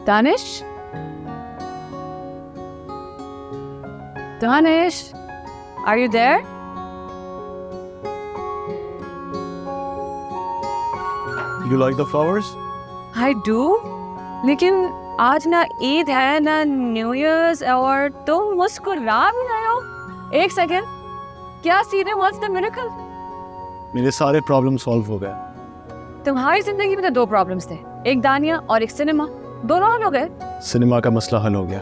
Danish, Danish, are you there? You like the flowers? I do. लेकिन आज ना ईद है ना न्यू ईयर्स और तुम मुस्कुरा भी रहे हो। एक सेकेंड, क्या सीन है? What's the miracle? मेरे सारे प्रॉब्लम सॉल्व हो गए। तुम्हारी जिंदगी में तो दो प्रॉब्लम्स थे, एक दानिया और एक सिनेमा। दोनों हल हो गए। सिनेमा का मसला हल हो गया।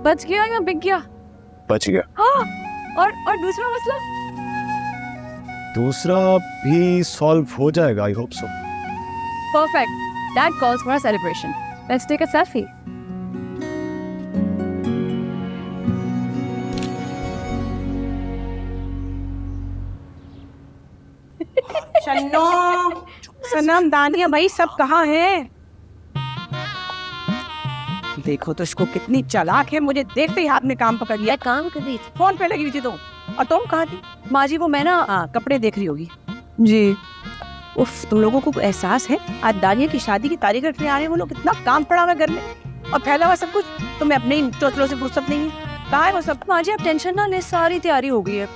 बच गया या बिक गया? बच गया। हाँ, और दूसरा मसला? दूसरा भी सॉल्व हो जाएगा, I hope so. Perfect. That calls for a celebration. Let's take a selfie. चलो सनम, दानिया भाई सब कहाँ हैं? देखो तो इसको कितनी चालाक है, मुझे देखते ही हाथ में काम पकड़ लिया। काम कर रही थी, फोन पे लगी हुई थी तुम, और तुम कहाँ थी? माँ जी वो मैं ना कपड़े देख रही होगी। जी। उफ, तुम लोगों को एहसास है आज दानिया की शादी की तारीख रखने आ रहे हैं वो लोग? कितना काम पड़ा हुआ है घर में और फैला हुआ सब कुछ। तुम्हें अपने इन चोचलों से फुर्सत नहीं है। कहाँ है वो सब? माँ जी आप टेंशन ना ले, सारी तैयारी हो गई है।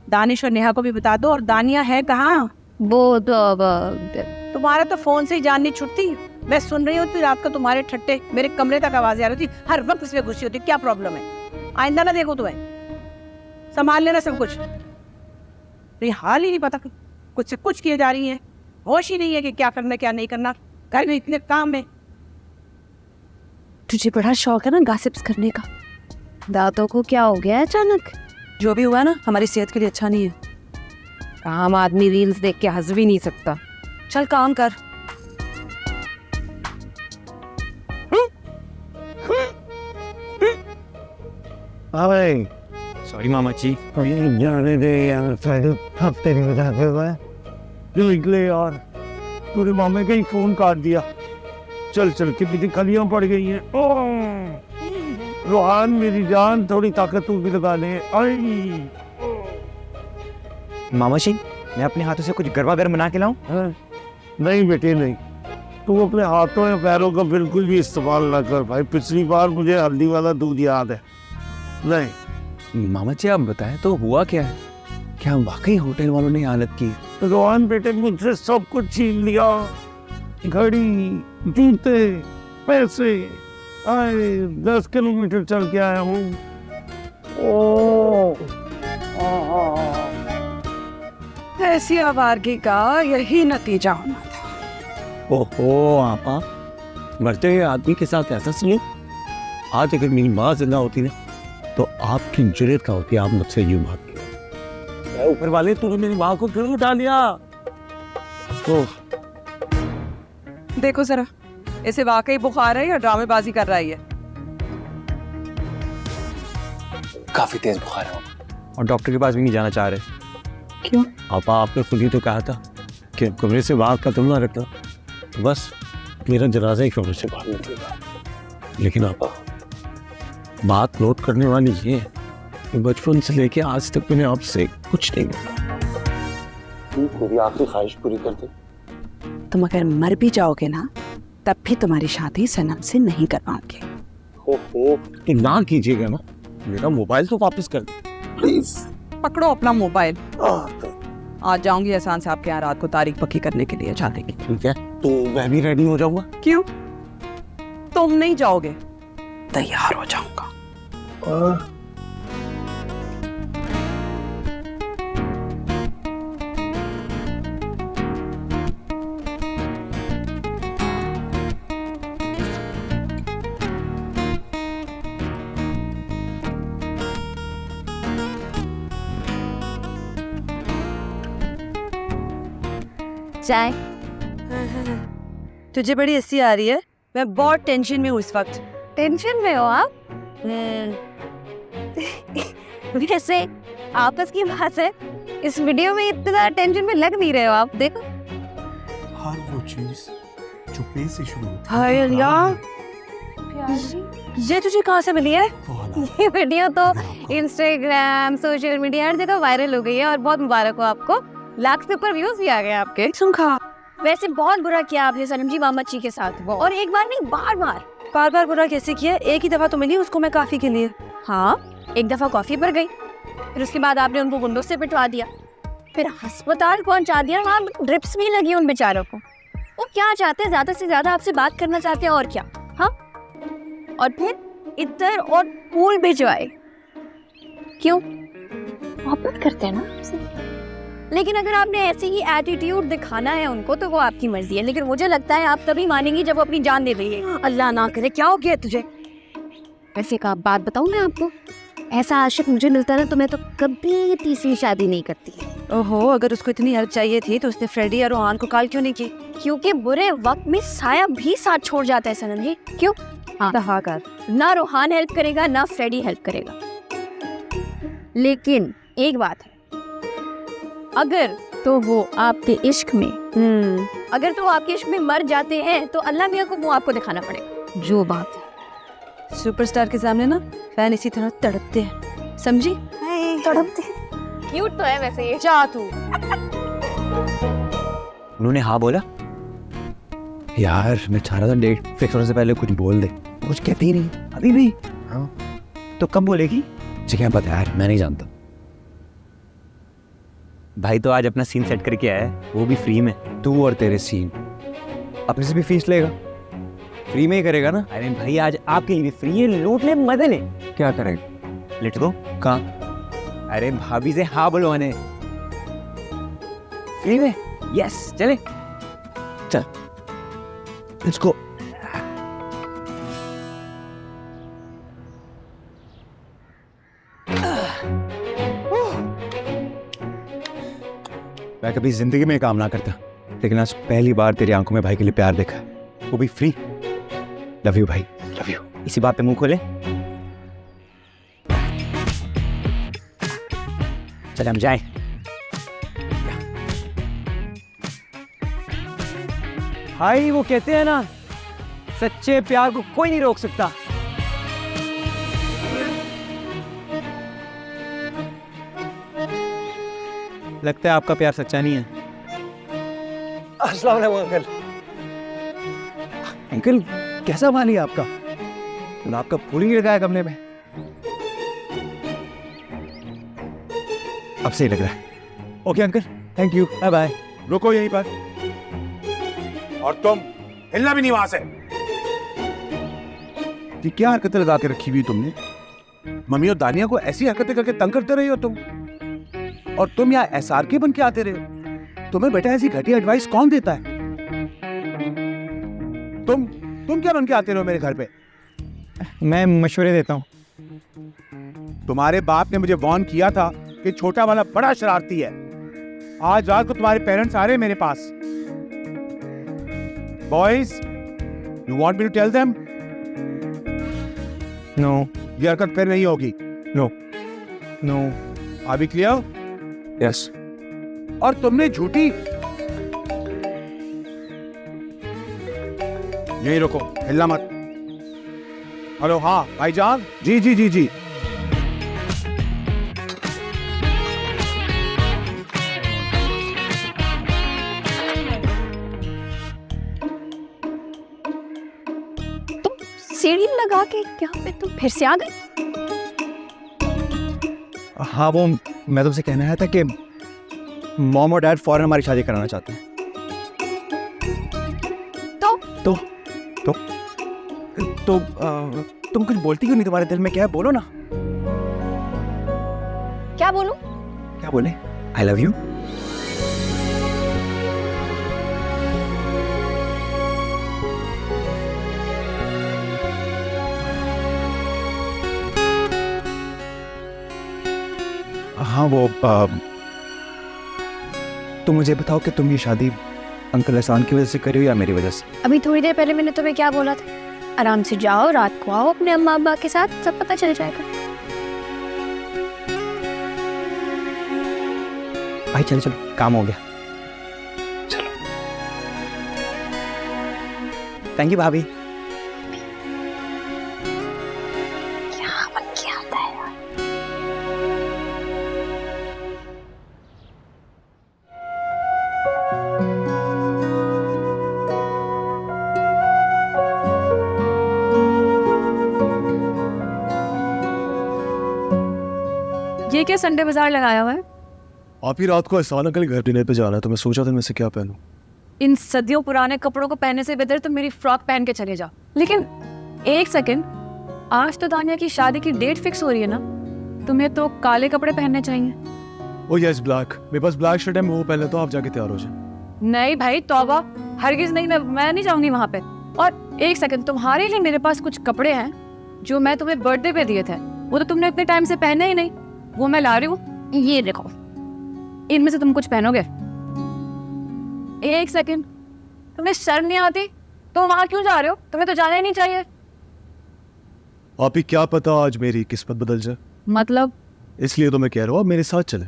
दानिश और नेहा को भी बता दो। और दानिया है कहाँ? वो तुम्हारा तो फोन से ही जान नहीं छुटती। मैं सुन रही होती रात को तुम्हारे ठट्टे, मेरे कमरे तक आवाज आ रही थी। हर वक्त इसमें गुस्सी होती। क्या प्रॉब्लम है? आइंदा ना देखो तुम्हें, संभाल लेना सब कुछ। ये हाल ही नहीं पता, कुछ से कुछ किए जा रही है, होश ही नहीं है कि क्या करना क्या नहीं करना। घर में इतने काम है। तुझे बड़ा शौक है ना गॉसिप्स करने का। दांतों को क्या हो गया है अचानक? जो भी हुआ ना हमारी सेहत के लिए अच्छा नहीं है। काम आदमी रील्स देख के हंस भी नहीं सकता। चल काम कर। हाय सॉरी मामा जी। जाने दे यार, हफ्ते नहीं बजाते हुए निकले यार। पूरे मामे का ही फोन काट दिया। चल चल कितनी खलियां पड़ गई हैं। रोहान मेरी जान, थोड़ी ताकत तू भी लगा ले। आई मामा जी मैं अपने हाथों से कुछ गरबा गर्म बना के लाऊं? नहीं बेटे नहीं, तू अपने हाथों या पैरों का बिल्कुल भी इस्तेमाल ना कर भाई। पिछली बार मुझे हल्दी वाला दूध याद है। नहीं मामा जी आप बताएं तो हुआ क्या है? क्या वाकई होटल वालों ने हालत की? रोहन बेटे मुझसे सब कुछ छीन लिया। घड़ी, जूते, पैसे। आए 10 किलोमीटर चल के आया हूँ। ऐसी आवारगी का यही नतीजा होना था। ओहो आपा, मरते हुए आदमी के साथ ऐसा सुनो। आज अगर मेरी माँ जिंदा होती ना तो आपकी जुर्रत का होती, आप मुझसे यूं भाग गए। ऊपर वाले तूने मेरी माँ को क्यों उठा लिया? देखो जरा, इसे वाकई बुखार है या ड्रामेबाजी कर रही है? काफी तेज बुखार है और डॉक्टर के पास भी नहीं जाना चाह रहे। क्यों? आपा आपने खुद ही तो कहा था कि कमरे से बाहर कदम ना रखना, तो बस मेरा जनाजा ही कमरे से बाहर निकलेगा। लेकिन आपा बात नोट करने वाली ये है कि बचपन से लेके आज तक मैंने आपसे कुछ नहीं मांगा। तू पूरी आखिरी ख्वाहिश पूरी कर दे। तुम अगर मर भी जाओगे ना तब भी तुम्हारी शादी सनम से नहीं कर पाओगे। ओहो तो ना कीजिएगा ना, मेरा मोबाइल तो वापस कर दे प्लीज। पकड़ो अपना मोबाइल। आज जाऊंगी एहसान साहब के यहाँ रात को तारीख पक्की करने के लिए। जाने की ठीक है, तो मैं भी रेडी हो जाऊंगा। क्यों? तुम नहीं जाओगे, तैयार हो जाऊंगा। चाय। तुझे बड़ी हंसी आ रही है। मैं बहुत टेंशन में हूँ इस वक्त। टेंशन में हो आप? वैसे आपस की बात है, इस वीडियो में इतना टेंशन में लग नहीं रहे हो आप। देखो हर वो चीज जो पे से शुरू होती है। हाय अल्लाह, ये तुझे कहाँ से मिली है? वो हालात ये वीडियो तो आपको इंस्टाग्राम, सोशल मीडिया हर जगह वायरल हो गई है और बहुत मुबारक हो आपको। लाख से ऊपर व्यूज भी आ गए आपके। सुन खा, वैसे बहुत बुरा किया आपने सनम जी मामा जी के साथ, और एक बार नहीं बार बार। बुरा कैसे किया? एक ही दफा तो मिली उसको मैं काफी के लिए। हाँ, एक दफा कॉफी पर गई, फिर उसके बाद आपने उनको गुंडों से पिटवा दिया, फिर अस्पताल पहुंचा दिया, वहाँ ड्रिप्स भी लगी उन बेचारों को। वो क्या चाहते हैं, ज्यादा से ज्यादा आपसे बात करना चाहते हैं और क्या। हाँ, और फिर इतर और फूल भिजवाए। क्यों? मोहब्बत करते हैं ना। लेकिन अगर आपने ऐसे ही एटीट्यूड दिखाना है उनको तो वो आपकी मर्जी है, लेकिन मुझे लगता है आप तभी मानेंगी जब वो अपनी जान दे देंगे। अल्लाह ना करे, क्या हो गया तुझे? वैसे एक बात बताऊं मैं आपको, ऐसा आशिक मुझे मिलता ना तो मैं तो कभी तीसरी शादी नहीं करती। ओहो, अगर उसको इतनी हेल्प चाहिए थी तो उसने फ्रेडी और रोहान को कॉल क्यों नहीं की? क्योंकि बुरे वक्त में साया भी साथ छोड़ जाता है सनम जी। क्यों? हाँ कर। ना रोहान हेल्प करेगा ना फ्रेडी हेल्प करेगा। लेकिन एक बात है, अगर तो वो आपके इश्क में अगर तो आपके इश्क में मर जाते हैं तो अल्लाह मियाँ को वो आपको दिखाना पड़ेगा। जो बात है, सुपरस्टार के सामने ना फैन इसी तरह तड़पते हैं, समझी? तड़पते क्यूट तो है वैसे ये। जा तू। उन्होंने हाँ बोला? यार मैं चाह रहा था डेट फिक्स होने से पहले कुछ बोल दे, कुछ कहती ही नहीं अभी भी। हाँ तो कब बोलेगी? मुझे क्या पता यार, मैं नहीं जानता। भाई तो आज अपना सीन सेट करके आया है, वो भी फ्री में। तू और तेरे सीन, अपने से भी फीस लेगा? फ्री में ही करेगा ना? अरे भाई आज आपके लिए भी फ्री है, लूट ले मजे ले। क्या करेगा? Let go. कहाँ? अरे भाभी से हाँ बोलो मैंने, फ्री में। यस चले, चल लेट्स गो। मैं कभी जिंदगी में काम ना करता, लेकिन आज पहली बार तेरी आंखों में भाई के लिए प्यार देखा, वो भी फ्री। लव यू भाई, लव यू। इसी बात पे मुंह खोले। चल हम जाएं। भाई वो कहते हैं ना, सच्चे प्यार को कोई नहीं रोक सकता। लगता है आपका प्यार सच्चा नहीं है। अस्सलाम वालेकुम अंकल। अंकल कैसा मानी आपका? आपका फूल ही लगाया कमरे में। अब सही लग रहा है। Okay uncle, thank you, bye bye. रुको यहीं पर, और तुम हिलना भी नहीं वहां से। ये क्या हरकतें लगा के रखी हुई तुमने? मम्मी और दानिया को ऐसी हरकतें करके तंग करते रही हो तुम, और तुम यहाँ SRK बन के आते रहे हो। तुम्हें बेटा ऐसी घटिया एडवाइस कौन देता है? तुम क्या बन के आते रहो मेरे घर पे? मैं मशवरे देता हूँ। तुम्हारे बाप ने मुझे वार्न किया था कि छोटा वाला बड़ा शरारती है। आज रात को तुम्हारे पेरेंट्स आ रहे हैं मेरे पास। Boys, you want me to tell them? No. ये हरकत फिर नहीं होगी। No no. Are we clear? Yes. और तुमने झूठी, यही रुको, हिलना मत। हेलो, हाँ भाईजान। जी जी जी जी। सीढ़ी लगा के यहाँ पे तुम फिर से आ गए? हाँ वो मैं तुमसे कहना आया था कि मॉम और डैड फौरन हमारी शादी कराना चाहते हैं। तो तुम कुछ बोलती क्यों नहीं? तुम्हारे दिल में क्या है, बोलो ना। क्या बोलूं? क्या बोले? I love you. हाँ वो तुम मुझे बताओ कि तुम ये शादी अंकल एहसान की वजह से करी हो या मेरी वजह से? अभी थोड़ी देर पहले मैंने तुम्हें क्या बोला था? आराम से जाओ, रात को आओ अपने अम्मा अब्बा के साथ, सब पता चल जाएगा। भाई चल चल, काम हो गया, चलो। थैंक यू भाभी। क्या मन क्या आता है यार। ये क्या संडे बाजार लगाया हुआ है? आप ही रात को एहसान अंकल के घर डिनर पे जाना है तो मैं सोचा था मैं से क्या पहनूं। इन सदियों पुराने कपड़ों को पहनने से बेहतर तो मेरी फ्रॉक पहन के चले जाओ। लेकिन एक सेकंड, आज तो दानिया की शादी की डेट फिक्स हो रही है ना, तुम्हें तो काले कपड़े पहनने चाहिए। ओ यस ब्लैक, मेरे पास ब्लैक शर्ट है, मैं वो पहन लेता हूं, आप जाके तैयार हो जाए। नहीं भाई तौबा, हरगिज नहीं, मैं नहीं जाऊंगी वहां पे। और एक सेकंड, तुम्हारे लिए मेरे पास कुछ कपड़े हैं जो मैं तुम्हें बर्थडे पे दिए थे, वो तो तुमने इतने टाइम से पहने ही नहीं, वो मैं ला रही हूँ। ये देखो, इनमें से तुम कुछ पहनोगे। एक सेकंड, तुम्हें शर्म नहीं आती? तो वहां क्यों जा रहे हो? तुम्हें तो जाना ही नहीं चाहिए। आप ही क्या पता आज मेरी किस्मत बदल जाए, मतलब? इसलिए तो मैं कह रहा हूँ आप मेरे साथ चले।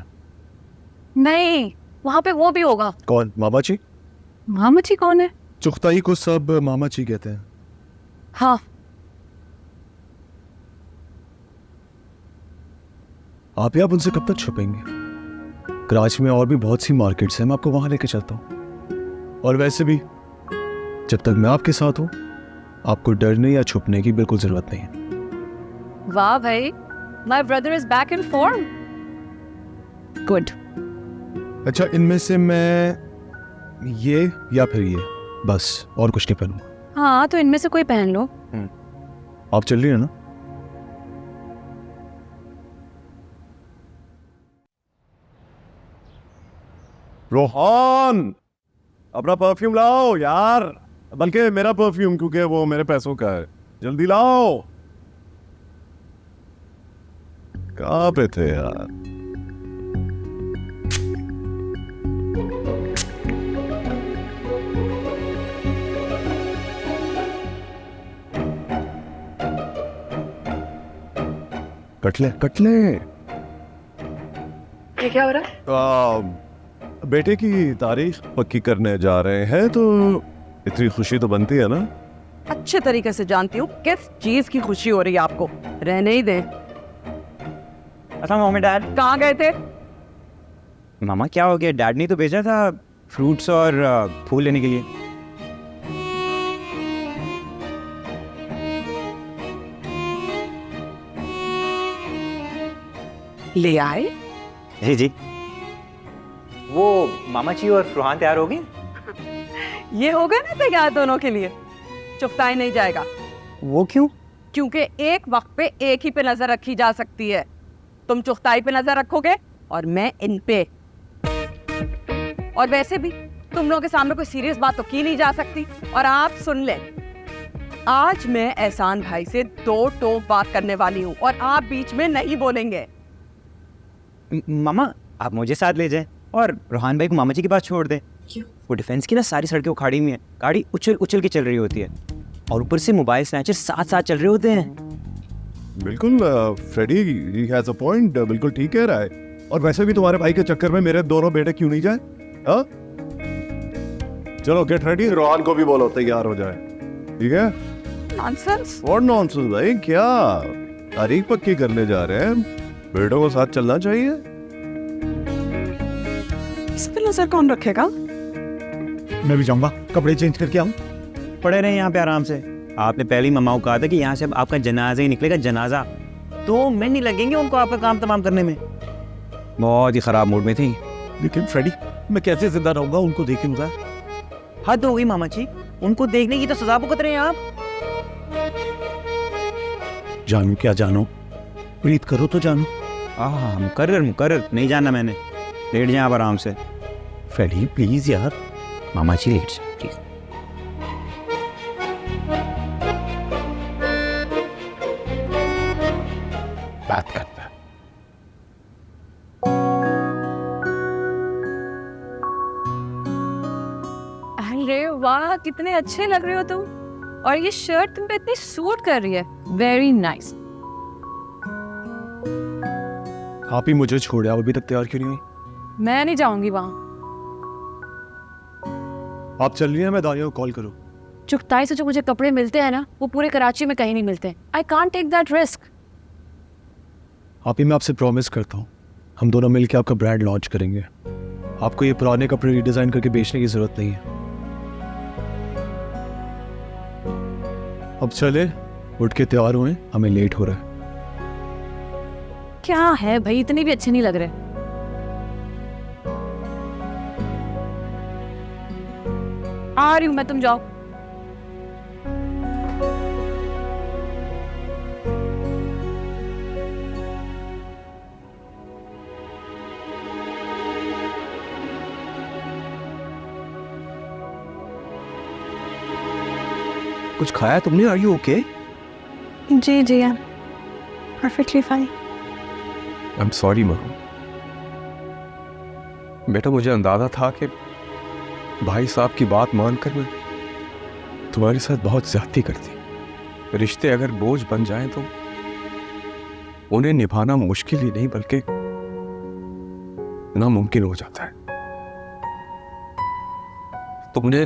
नहीं, वहां पे वो भी होगा। कौन? मामा जी? मामा जी कौन है? चुगताई को सब मामा जी कहते हैं। हाँ, आप उनसे कब तक छुपेंगे? कराची में और भी बहुत सी मार्केट्स हैं, मैं आपको वहां लेके चलता हूँ। और वैसे भी जब तक मैं आपके साथ हूँ आपको डरने या छुपने की बिल्कुल जरूरत नहीं है। वाह भाई, my brother is back in form. Good. अच्छा, इनमें से मैं ये या फिर ये, बस और कुछ नहीं पहनूंगा। हाँ, तो इनमें से कोई पहन लो। आप चल रही है ना? रोहान, अपना परफ्यूम लाओ यार, बल्कि मेरा परफ्यूम, क्योंकि वो मेरे पैसों का है। जल्दी लाओ। कहाँ पे थे यार? कटले कटले। ये क्या हो रहा है? बेटे की तारीख पक्की करने जा रहे हैं, तो इतनी खुशी तो बनती है ना। अच्छे तरीके से जानती हूँ किस चीज की खुशी हो रही है आपको। रहने ही दे। अच्छा मम्मी डैड, कहाँ गए थे? मामा क्या हो गया? डैड ने तो भेजा था फ्रूट्स और फूल लेने के लिए। ले आए? जी जी। वो मामा जी और फुरहान तैयार हो गए? ये होगा ना तैयार दोनों के लिए। चुपताई नहीं जाएगा। वो क्यों? क्योंकि एक वक्त पे एक ही पे नजर रखी जा सकती है। तुम चुगताई पे नजर रखोगे और मैं इन पे। और वैसे भी तुम लोगों के सामने कोई सीरियस बात तो की नहीं जा सकती। और आप सुन ले, आज मैं एहसान भाई से 2 टोक बात करने वाली हूँ और आप बीच में नहीं बोलेंगे। मामा आप मुझे साथ ले जाएं और रोहान भाई को मामा जी के पास छोड़ दें। क्यों? वो डिफेंस की ना सारी सड़कें उखाड़ी हुई हैं, गाड़ी उछल उछल के चल रही होती है और ऊपर से मोबाइल स्नैचर साथ साथ चल रहे होते हैं। बिल्कुल Freddy, he has a point, बिल्कुल ठीक कह रहा है। और वैसे भी तुम्हारे भाई के चक्कर में मेरे दोनों बेटे क्यों नहीं जाए? हाँ, चलो गेट रेडी, रोहान को भी बोलो तैयार हो जाए। ठीक है? नॉनसेंस। और नॉनसेंस भाई, क्या तारीख पक्की करने जा रहे हैं, बेटों को साथ चलना चाहिए। इस पे नजर कौन रखेगा? मैं भी जाऊंगा, कपड़े चेंज करके आऊँ। पड़े रहे यहाँ पे आराम से। आपने पहले ही मामा को कहा था कि यहाँ से अब आपका जनाजा ही निकलेगा, जनाजा। 2 मिनट नहीं लगेंगे उनको आपका काम तमाम करने में। बहुत ही खराब मूड में थी। लेकिन फ्रेडी, मैं कैसे जिंदा रहूंगा उनको देखे बगैर? हद हो गई मामा जी, उनको देखने की तो सजा भुगत रहे हैं आप। जानू क्या जानो, प्रीत करो तो जानो। मुकर्रर नहीं जानना मैंने। लेट जाए आप आराम से। फ्रेडी प्लीज यार। मामा जी लेट जाए प्लीज। बात करता है। अरे वाह, कितने अच्छे लग रहे हो तुम। और ये शर्ट तुम पे इतनी सूट कर रही है। Very nice. आप ही मुझे छोड़े, आप अभी तक तैयार क्यों नहीं हुई? मैं नहीं जाऊंगी वहां। आप चल रही हैं, मैं दानिया को कॉल करूँ? चुगताई से जो मुझे कपड़े मिलते हैं ना, वो पूरे कराची में कहीं नहीं मिलते। I can't take that risk. आप ही, मैं आपसे प्रॉमिस करता हूँ हम दोनों मिलकर आपका ब्रांड लॉन्च करेंगे। आपको ये पुराने कपड़े रिडिजाइन करके बेचने की जरूरत नहीं है। अब चले, उठ के तैयार हुए, हमें लेट हो रहा है। क्या है भाई, इतने भी अच्छे नहीं लग रहे। आ रही हूँ मैं, तुम जाओ। कुछ खाया तुमने? Are you okay? जी जी, perfectly fine. I am sorry माँ। बेटा मुझे अंदाजा था कि भाई साहब की बात मानकर मैं तुम्हारे साथ बहुत ज्यादती करती। रिश्ते अगर बोझ बन जाएं तो उन्हें निभाना मुश्किल ही नहीं बल्कि नामुमकिन हो जाता है। तुमने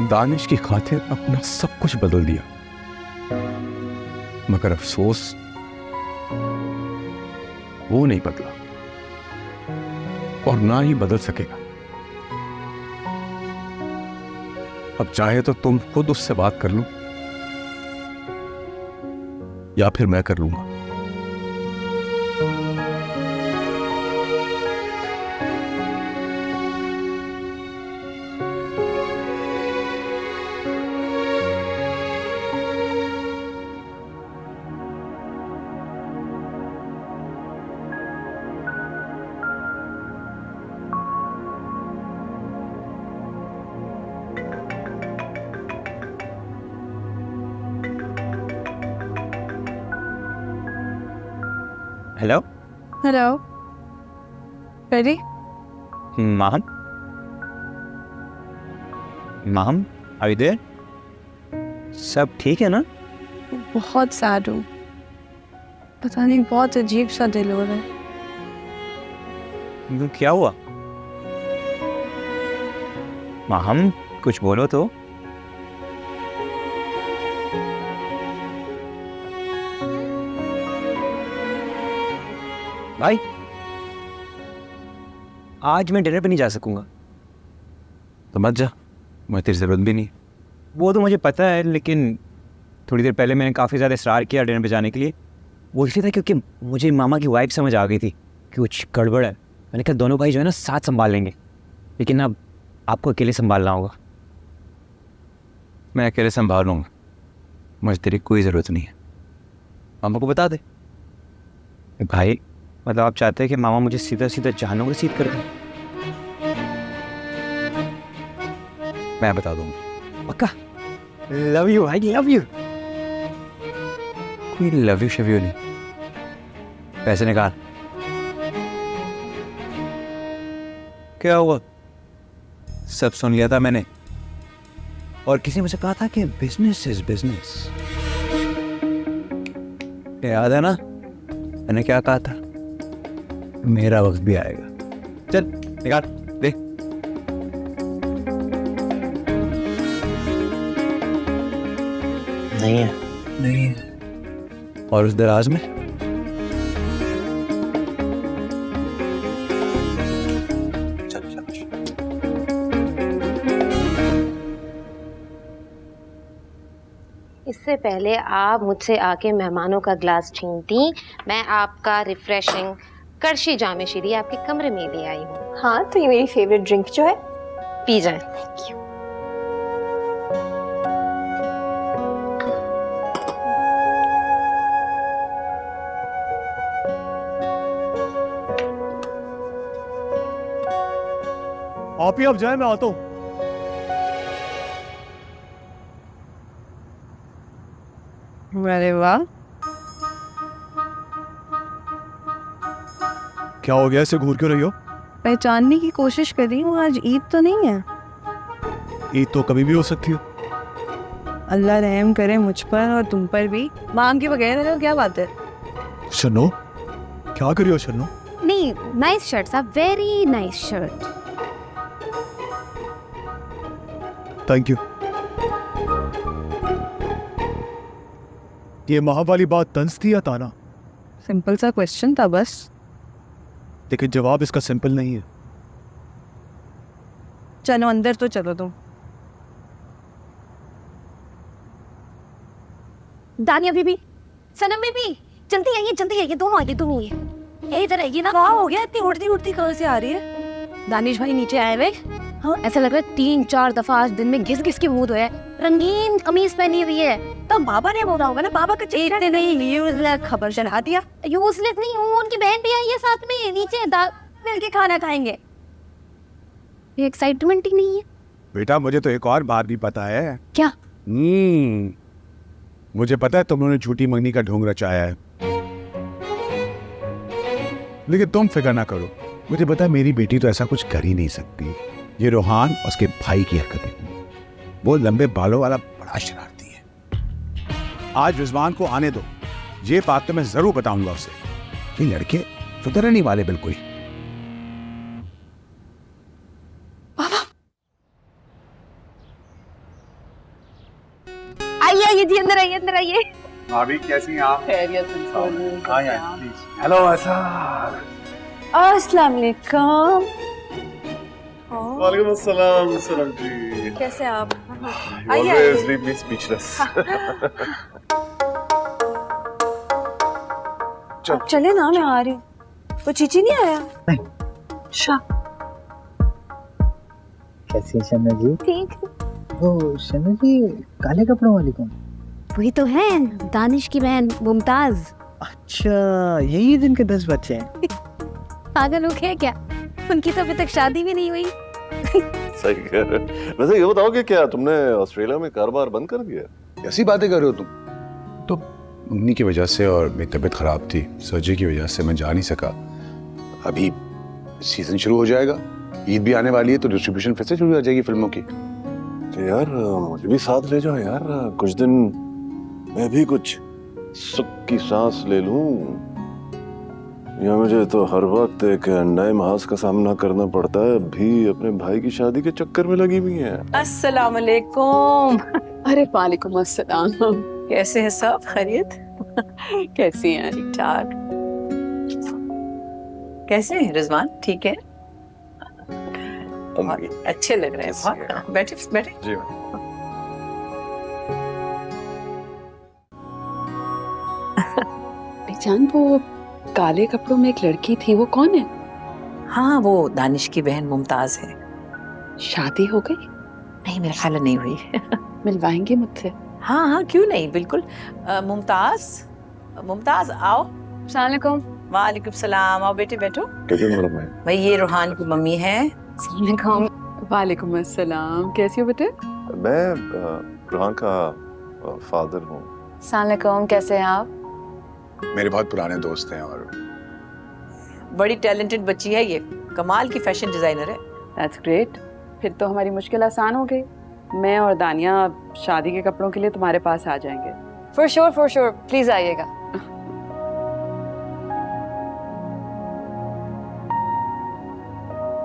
दानिश की खातिर अपना सब कुछ बदल दिया, मगर अफसोस वो नहीं बदला और ना ही बदल सकेगा। अब चाहे तो तुम खुद उससे बात कर लो या फिर मैं कर लूंगा। Hello hello, ready? Maham, Maham are you there? सब ठीक है ना? बहुत सैड हूँ, पता नहीं बहुत अजीब सा दिल हो रहा है। क्यों, क्या हुआ? माहम कुछ बोलो तो। भाई आज मैं डिनर पे नहीं जा सकूंगा। तो मत जा, मैं तेरी जरूरत भी नहीं। वो तो मुझे पता है, लेकिन थोड़ी देर पहले मैंने काफ़ी ज़्यादा इसरार किया डिनर पे जाने के लिए। वो इसलिए था क्योंकि मुझे मामा की वाइफ समझ आ गई थी कि कुछ गड़बड़ है। मैंने कहा दोनों भाई जो है ना साथ संभाल लेंगे, लेकिन अब आपको अकेले संभालना होगा। मैं अकेले संभाल लूंगा, मुझे तेरी कोई ज़रूरत नहीं है। मामा को बता दे। भाई मतलब आप चाहते हैं कि मामा मुझे सीधा सीधा जहन्नुम रसीद कर दें? मैं बता दूंगा। पक्का? लव यू भाई, लव यू। कोई लव यू शव यू नहीं। पैसे निकाल। क्या हुआ? सब सुन लिया था मैंने, और किसी ने मुझे कहा था कि बिजनेस इज बिजनेस। याद है ना मैंने क्या कहा था? मेरा वक्त भी आएगा। चल निकाल दे। नहीं है, नहीं है। और उस दराज में चल चल। इससे पहले आप मुझसे आके मेहमानों का ग्लास छीनती, मैं आपका रिफ्रेशिंग करशी जामे शीरी आपके कमरे में ले आई हूँ। हाँ, तो ये मेरी फेवरेट ड्रिंक जो है, पी जाए। आप ही अब जाए, मैं आता हूँ। अरे वाह, क्या हो गया, ऐसे घूर क्यों रही हो? पहचानने की कोशिश कर रही हूँ। आज ईद तो नहीं है? ईद तो कभी भी हो सकती है। अल्लाह रहम करे मुझ पर और तुम पर भी। मांग के बगैर है, क्या बात है? शन्नो, क्या कर रही हो शन्नो? नहीं, नाइस शर्ट साहब, very nice shirt. Thank you. ये माह वाली बात तंज थी या ताना? सिंपल सा क्वेश्चन था बस। लेकिन जवाब इसका सिंपल नहीं है। चलो अंदर तो चलो तुम। दानिया बीबी, सनम बीबी, जल्दी आइए, दोनों आइए। ये इधर आइए ना। क्या हो गया, इतनी उड़ती उड़ती कहाँ से आ रही है? दानिश भाई नीचे आए हुए। हाँ, ऐसा लग रहा है 3-4 दफा आज दिन में घिस घिस के मुंह धोया है। रंगीन कमीज पहनी हुई है। तो बाबा ने बोला होगा ना, बाबा का चेहरा इतने नहीं यूजलेस खबर चढ़ा दिया। यूजलेस नहीं हूँ, उनकी बहन भी आई है साथ में, नीचे मिल के खाना खाएंगे। ये एक्साइटमेंट ही नहीं है। बेटा मुझे तो एक और बात भी पता है। क्या? मुझे पता है तुम लोगों ने झूठी मंगनी का ढोंग रचाया है, लेकिन तुम फिक्र ना करो। मुझे पता है मेरी बेटी तो ऐसा कुछ कर ही नहीं सकती। ये रोहान और उसके भाई की हरकतें, वो लंबे बालों वाला बड़ा शरारती है। आज रिजवान को आने दो, ये बात तो मैं जरूर बताऊंगा उसे। ये लड़के सुधरने नहीं वाले बिल्कुल। आइए जी, अंदर आइए। भाभी कैसी हैं आप? खैरियत से हेलो असार। अस्सलाम वालेकुम। वालेकुम अस्सलाम सलाम जी। कैसे आप? Always leave me speechless. आप चले ना, मैं आ रही हूँ। वो चीची नहीं आया? अच्छा। कैसी है शन्ना जी? ठीक। वो शन्ना जी काले कपड़ों वाली कौन? वही तो है, दानिश की बहन मुमताज। अच्छा, यही दिन के 10 बच्चे हैं। पागल हो गया क्या? उनकी तो अभी तक शादी भी नहीं हुई। सही कह रहे। वैसे ये बताओ कि क्या तुमने ऑस्ट्रेलिया में कारोबार बंद कर दिया? कैसी बातें कर रहे हो तुम? तो मम्मी की वजह से और मेरी तबीयत खराब थी, सर्जरी की वजह से मैं जा नहीं सका। अभी सीजन शुरू हो जाएगा, ईद भी आने वाली है, तो डिस्ट्रीब्यूशन फिर से शुरू हो जाएगी फिल्मों की। तो यार मुझे भी साथ ले जाओ यार, कुछ दिन मैं भी कुछ सुख की सांस ले लूं। या मुझे तो हर वक्त एक नए महाज का सामना करना पड़ता है। भी अपने भाई की शादी के चक्कर में लगी हुई है। अस्सलाम वालेकुम। अरे वालेकुम अस्सलाम। कैसे हैं सब? खैरियत? कैसी हैं? ठीक ठाक। कैसे हैं रिजवान? ठीक है? अच्छे लग रहे हैं बहुत। बैठे। जी जान, वो काले कपड़ों में एक लड़की थी, वो कौन है? हाँ, वो दानिश की बहन मुमताज है। शादी हो गई? नहीं, मेरे ख्याल नहीं हुई। मिलवाएंगे मुझसे? हाँ, क्यों नहीं, बिल्कुल। मुमताज आओ। अस्सलाम वालेकुम। वालेकुम सलाम। आओ बेटे, बैठो। कैसे मैडम है? भाई ये रूहान की मम्मी है। वालेकुम अस्सलाम। कैसी हो बेटे? मैं रूहान का फादर हूँ। अस्सलाम वालेकुम, कैसे हैं आप? मेरे बहुत पुराने दोस्त हैं और बड़ी टैलेंटेड बच्ची है ये, कमाल की फैशन डिजाइनर है। That's great. फिर तो हमारी मुश्किल आसान हो गई। मैं और दानिया शादी के कपड़ों के लिए तुम्हारे पास आ जाएंगे। फॉर श्योर, प्लीज आइएगा।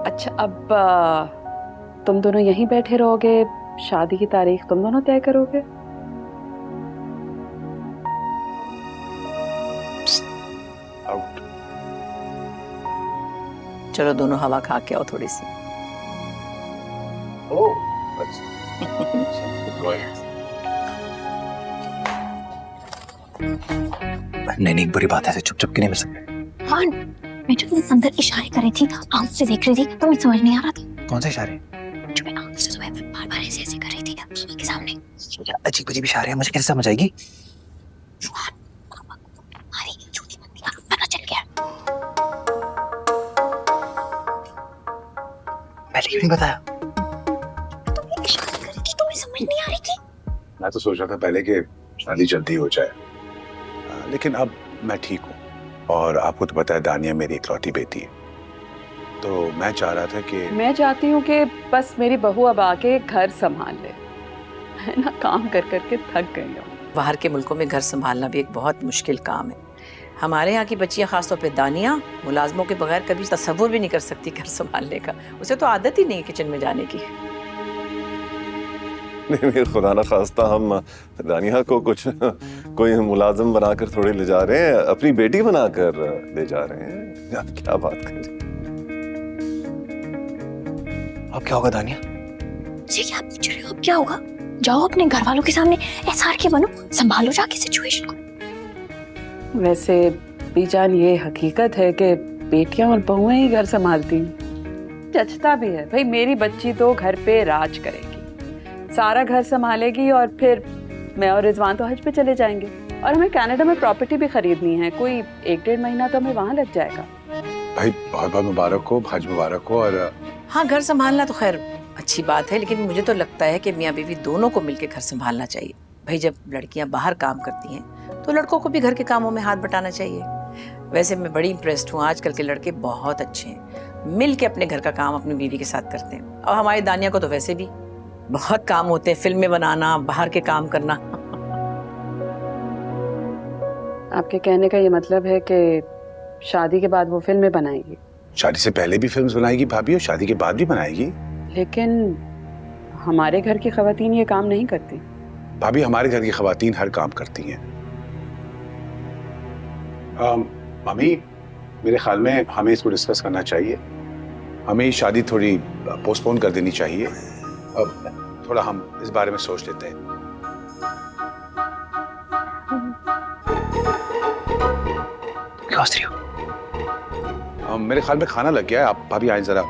अच्छा, अब तुम दोनों यहीं बैठे रहोगे? शादी की तारीख तुम दोनों तय करोगे? चलो दोनों हवा खा के आओ थोड़ी सी। नहीं, बुरी बात है, चुप चुप के नहीं मिल सकते। हाँ, मैं जब अंदर इशारे कर रही थी, आंख से देख रही थी, तो मुझे समझ नहीं आ रहा था। कौन से इशारे? जो मैं आंख से बार-बार ऐसे कर रही थी पापा के सामने। अजीब अजीब इशारे हैं, मुझे कैसे समझ आएगी? हमारी झूठी मंदी का पता चल गया। मैंने क्यों नहीं बताया? तुमने इशारे कर रही थी, तुम्हें समझ नहीं आ रही थी? मैं तो सोच रहा था पहले कि शादी जल्दी हो जाए, लेकिन अब मैं ठीक हूँ। और आपको तो पता है दानिया मेरी इकलौती बेटी है, तो मैं चाह रहा था कि मैं चाहती हूँ कि बस मेरी बहू अब आके घर संभाल ले, है ना? काम कर करके थक गई हूँ। बाहर के मुल्कों में घर संभालना भी एक बहुत मुश्किल काम है। हमारे यहाँ की बच्चियाँ, खासतौर पे दानिया, मुलाजमों के बगैर कभी तसव्वुर भी नहीं कर सकती घर संभालने का। उसे तो आदत ही नहीं है किचन में जाने की। नहीं, खुदा ना खास्ता हम दानिया को कुछ कोई मुलाजिम बनाकर थोड़ी ले जा रहे हैं, अपनी बेटी बनाकर ले जा रहे हैं। आप क्या बात कर रहे हैं? अब क्या होगा दानिया? जी क्या पूछ रहे हो? अब क्या होगा? जाओ अपने घर वालों के सामने एसआर के बनो, संभालो जाके सिचुएशन को। वैसे बीजान, ये हकीकत है कि बेटियां और बहुएं ही घर संभालती हैं। जचता भी है भाई, मेरी बच्ची तो घर पे राज करेगी, सारा घर संभालेगी, और फिर मैं और रिजवान तो हज पे चले जाएंगे। और हमें कनाडा में प्रॉपर्टी भी खरीदनी है, कोई 1-1.5 महीना तो हमें वहाँ लग जाएगा। भाई बहुत बहुत मुबारक हो, हज मुबारक हो। और हाँ, घर संभालना तो खैर अच्छी बात है, लेकिन मुझे तो लगता है कि मियाँ बीवी दोनों को मिलकर घर संभालना चाहिए। भाई जब लड़कियां बाहर काम करती हैं तो लड़कों को भी घर के कामों में हाथ बटाना चाहिए। वैसे मैं बड़ी इम्प्रेस्ड हूँ, आजकल के लड़के बहुत अच्छे हैं, मिल के अपने घर का काम अपनी बीवी के साथ करते हैं। और हमारी दानिया को तो वैसे भी बहुत काम होते हैं, फिल्में बनाना, बाहर के काम करना। आपके कहने का ये मतलब है कि शादी के बाद वो फिल्में बनाएगी? शादी से पहले भी फिल्म्स बनाएगी भाभी, और शादी के बाद भी बनाएगी। लेकिन हमारे घर की खवातीन ये काम नहीं करती। भाभी हमारे घर की खवातीन हर काम करती हैं। मम्मी, मेरे ख्याल में हमें इसको डिस्कस करना चाहिए, हमें शादी थोड़ी पोस्टपोन कर देनी चाहिए। अब थोड़ा हम इस बारे में सोच लेते हैं। मेरे ख्याल में खाना लग गया है, आप भाभी आए जरा।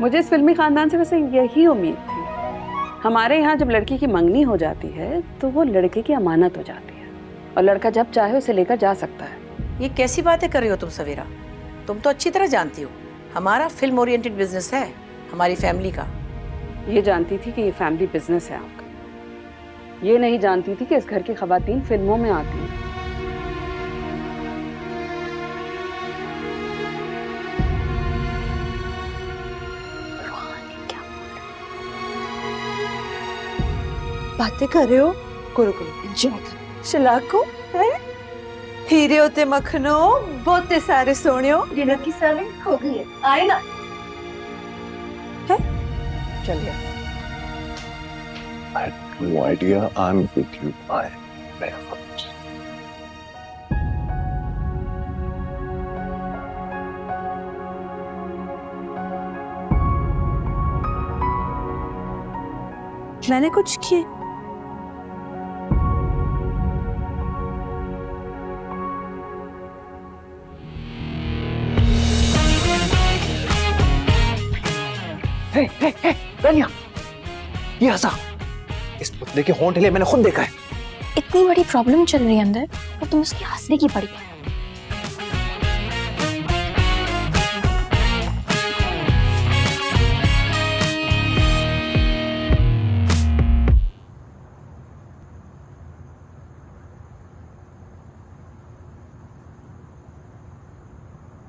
मुझे इस फिल्मी खानदान से वैसे यही उम्मीद थी। हमारे यहाँ जब लड़की की मंगनी हो जाती है तो वो लड़के की अमानत हो जाती है, और लड़का जब चाहे उसे लेकर जा सकता है। ये कैसी बातें कर रही हो तुम सवेरा? तुम तो अच्छी तरह जानती हो हमारा फिल्म ओरिएंटेड बिजनेस है, हमारी फैमिली का। ये जानती थी कि ये फैमिली बिजनेस है आपका, ये नहीं जानती थी कि इस घर की खवातीन फिल्मों में आती हैं। बातें कर रहे हो? करो शलाको है, हीरे होते मखनो, बहुते सारे सोने हो। डिनर की सर्विंग हो गई है, आए ना? है? चलिए। I have no idea. I'm with you. I मैंने कुछ किए? दानिया, ये हंसा, इस पुतले के होंठ हिले मैंने खुद देखा है। इतनी बड़ी प्रॉब्लम चल रही है अंदर और तुम उसकी हंसने की पड़ी है।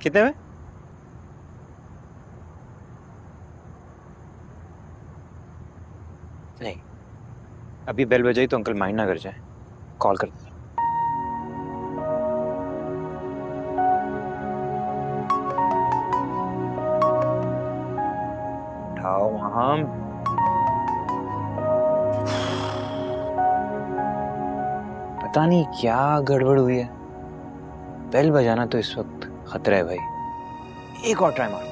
कितने में? नहीं, अभी बेल बजाई तो अंकल माइंड ना कर जाए, कॉल कर। उठाओ वहां। पता नहीं क्या गड़बड़ हुई है, बेल बजाना तो इस वक्त खतरा है भाई। एक और ट्राई मार दो।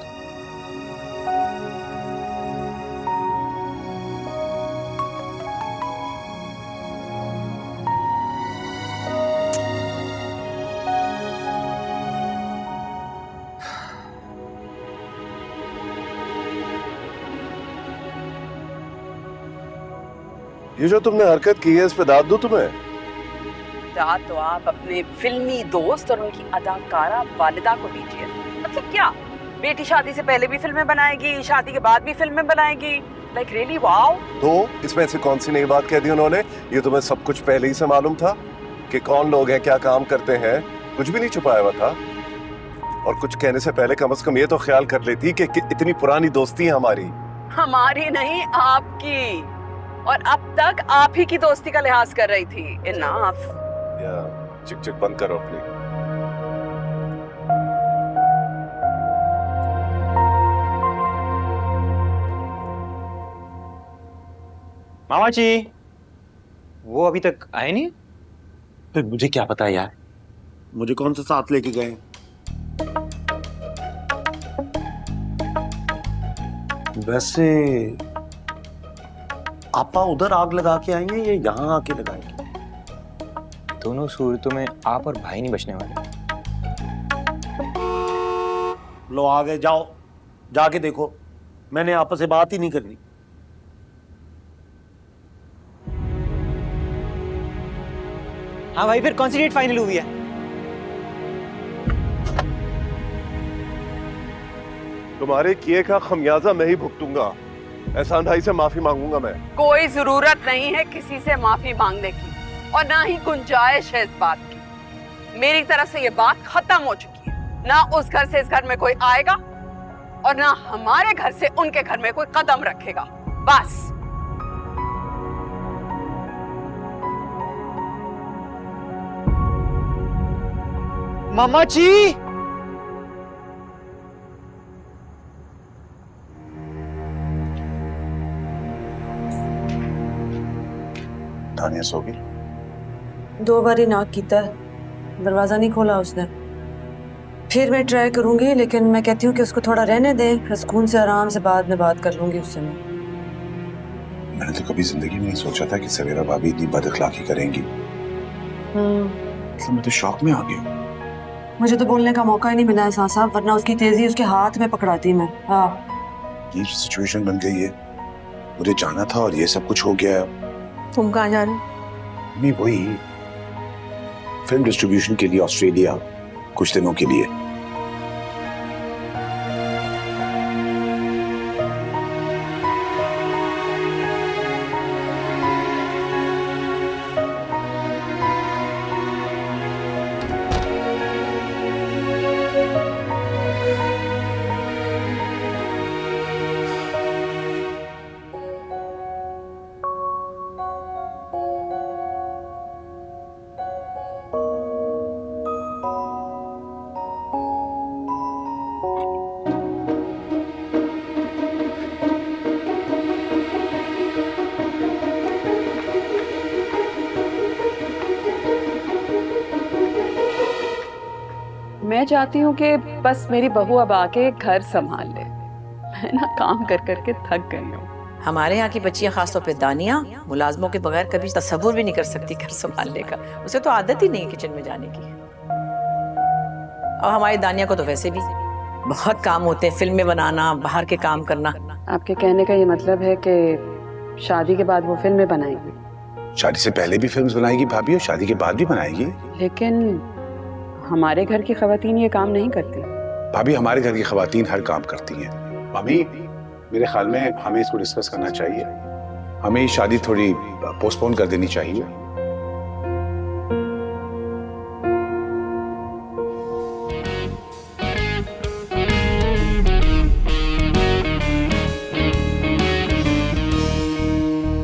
ये जो तुमने हरकत की है, इस पे दाद दूं तुम्हें? दाद तो आप अपने फिल्मी दोस्त और उनकी अदाकारा वालिदा को दीजिए। मतलब क्या, बेटी शादी से पहले भी फिल्में बनाएगी, शादी के बाद भी फिल्में बनाएगी? Like really wow. तो इसमें ऐसी कौन सी नई बात कह दी उन्होंने? ये तुम्हें सब कुछ पहले ही से मालूम था कि कौन लोग हैं, क्या काम करते हैं? कुछ भी नहीं छुपाया हुआ था। और कुछ कहने से पहले कम से कम ये तो ख्याल कर लेती कि इतनी पुरानी दोस्ती है हमारी। हमारी नहीं, आपकी। और अब तक आप ही की दोस्ती का लिहाज कर रही थी। इनफ। चिक चिक बंद करो अपनी। मामा जी, वो अभी तक आए नहीं? फिर मुझे क्या पता यार, मुझे कौन सा साथ लेके गए? वैसे आपा उधर आग लगा के आएंगे या यहाँ आके लगाएंगे? दोनों सूरतों में आप और भाई नहीं बचने वाले। लो आ गए, जाओ जाके देखो, मैंने आपस से बात ही नहीं करनी। हाँ भाई, फिर कौन सी डेट फाइनल हुई है? तुम्हारे किए का खमियाजा मैं ही भुगतूंगा। एहसान भाई से माफी मांगूंगा मैं। कोई जरूरत नहीं है किसी से माफी मांगने की, और ना ही गुंजाइश है इस बात की। मेरी तरफ से ये बात खत्म हो चुकी है। ना उस घर से इस घर में कोई आएगा, और ना हमारे घर से उनके घर में कोई कदम रखेगा। बस। मामा जी, तानिया सो गई? 2 बारी नॉक किया, दरवाजा नहीं खोला उसने। फिर मैं ट्राई करूंगी, लेकिन मैं कहती हूँ कि उसको थोड़ा रहने दें, फिर सुकून से आराम से बाद में बात कर लूंगी उससे। मैंने तो कभी जिंदगी में नहीं सोचा था कि सवेरा भाभी इतनी बदअखलाकी करेंगी। तो मैं तो शॉक में आ गई। मुझे तो बोलने का मौका ही नहीं मिला एहसान साहब, वरना उसकी तेजी उसके हाथ में पकड़ाती मैं। हाँ, ये सिचुएशन बन गई है, मुझे जाना था और ये सब कुछ हो गया है। तुम कहाँ जा रहे हो? नहीं, वही फिल्म डिस्ट्रीब्यूशन के लिए ऑस्ट्रेलिया कुछ दिनों के लिए। मैं चाहती हूँ कि बस मेरी बहू अब आके घर संभाल ले। मैं ना काम कर करके थक गई हूँ। हमारे यहाँ की बच्चियाँ, खासतौर पे दानिया, मुलाजमों के बगैर कभी तसव्वुर भी नहीं कर सकती घर संभालने का। उसे तो आदत ही नहीं है किचन में जाने की। और हमारी दानिया को तो वैसे भी बहुत काम होते हैं, फिल्में बनाना, बाहर के काम करना। आपके कहने का ये मतलब है कि शादी के बाद वो फिल्में बनाएगी? शादी से पहले भी फिल्म्स बनाएगी भाभी और शादी के बाद भी बनाएगी। लेकिन हमारे घर की खवातीन ये काम नहीं करती। भाभी, हमारे घर की खवातीन हर काम करती हैं। भाभी, मेरे ख्याल में हमें इसको डिस्कस करना चाहिए। हमें शादी थोड़ी पोस्टपोन कर देनी चाहिए।